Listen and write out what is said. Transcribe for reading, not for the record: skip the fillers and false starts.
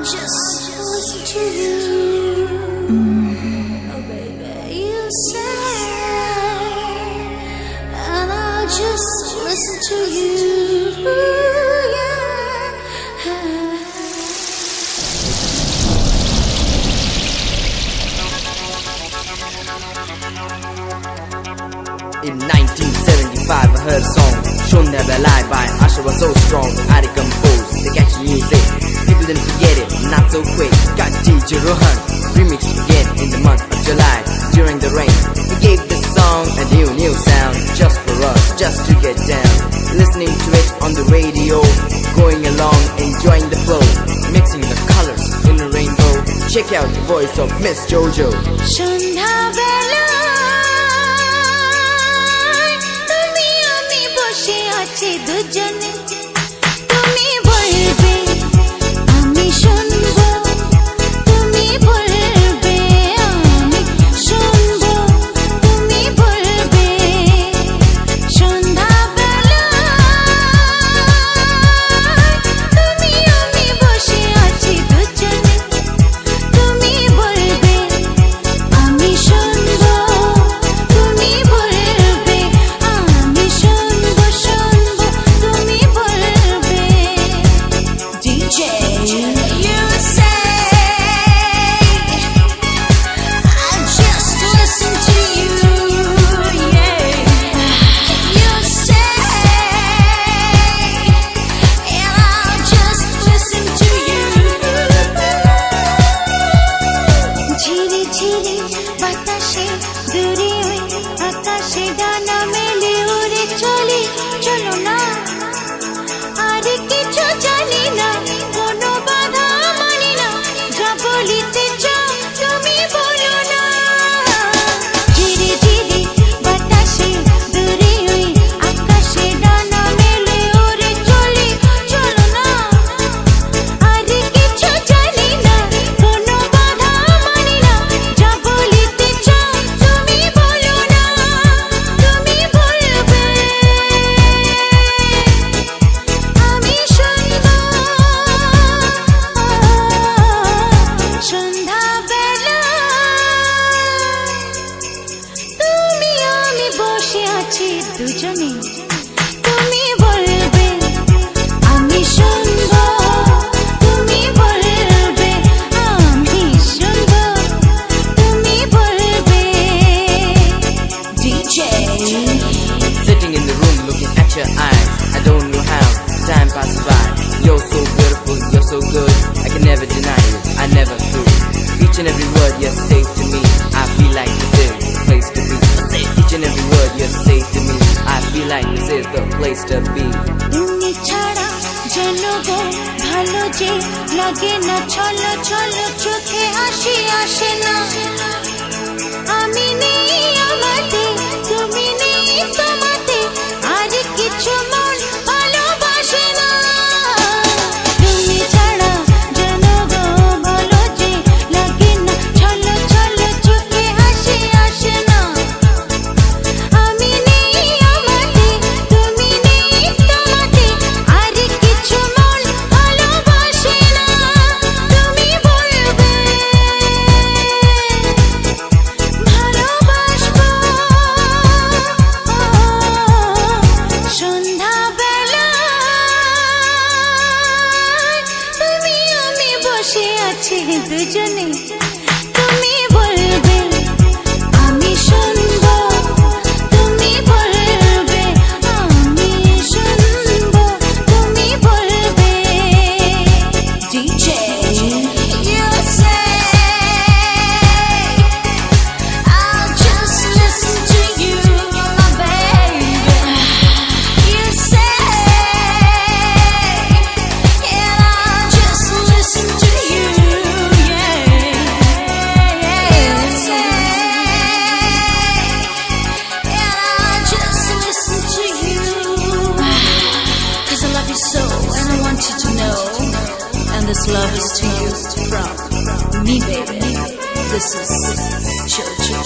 just listen to you. Oh baby, you say, and I'll just listen to you. In 1975 I heard a song, Shonda Belai by Asha was so strong. I recomposed the catchy music, people didn't forget it, not so quick. Got DJ Rohan remixed again in the month of July. During the rain, he gave the song a new sound, just for us, just to get down. Listening to it on the radio, going along, enjoying the flow, mixing the colors in a rainbow. Check out the voice of Miss Jojo. Shonda Belai, দুজনে তুমি বলবে আমি শুনবো, তুমি বলবে আমি শুনবো, তুমি বলবে সন্ধ্যাবেলায় তুমি আমি বসে আছি দুজনে, তুমি বলবে আমি শুনবো, তুমি বলবে আমি শুনবো শুনবো তুমি বলবে। DJ, you say I'll just listen to you, yeah. You say and I'll just listen to you. ঝিরি ঝিরি বাতাসে দূরে ওই আকাশে ডানা মেলে উড়ে চলি, চলো না আর কিছু জানি না, কোনো বাধা মানি না, যা বলিতে চাও তুমি বলো না। ঝিরি ঝিরি বাতাসে দূরে ওই আকাশে ডানা মেলে উড়ে চলি, চলো না আর কিছু জানি না, কোনো বাধা মানি না, যা বলিতে চাও তুমি বলো না, তুমি বলবে আমি শুনবো। সন্ধ্যাবেলায় তুমি আমি বসে আছি দুজনে, তুমি বলবে আমি শুনবো, তুমি বলবে আমি শুনবো, তুমি বলবে। DJ, Sitting in the room looking at your eyes, I don't know how time passes by. You're so beautiful, you're so good, I can never deny you, I never threw. Each and every word you say to me, I feel like this is the place to be. Say each and every word you say to me, I feel like this is the place to be. তুমি ছাড়া যেন গো ভালো যে লাগে না, ছলো ছলো চোখে হাসি আসে না, আমি নেই আমাতে তুমি নেই তোমাতে, আর কিছু মন ভালোবাসে না। তুমি ছাড়া যেন গো ভালো যে লাগে না, ছলো ছলো চোখে হাসি আসে না, আমি নেই আমাতে তুমি নেই তোমাতে, আর কিছু মন ভালোবাসে না, তুমি বলবে ভালোবাসবো। সন্ধ্যাবেলায় তুমি আমি বসে আছি দুজনে, তুমি বলবে আমি শুনবো, তুমি বলবে আমি শুনবো, তুমি বলবে। DJ, you say I'll just listen to you, my baby. You say and I'll just listen to you, yeah. You say and I'll just listen to you, 'cause I love you so and I want you to know, and this love is to you from me, baby. This is Jojo.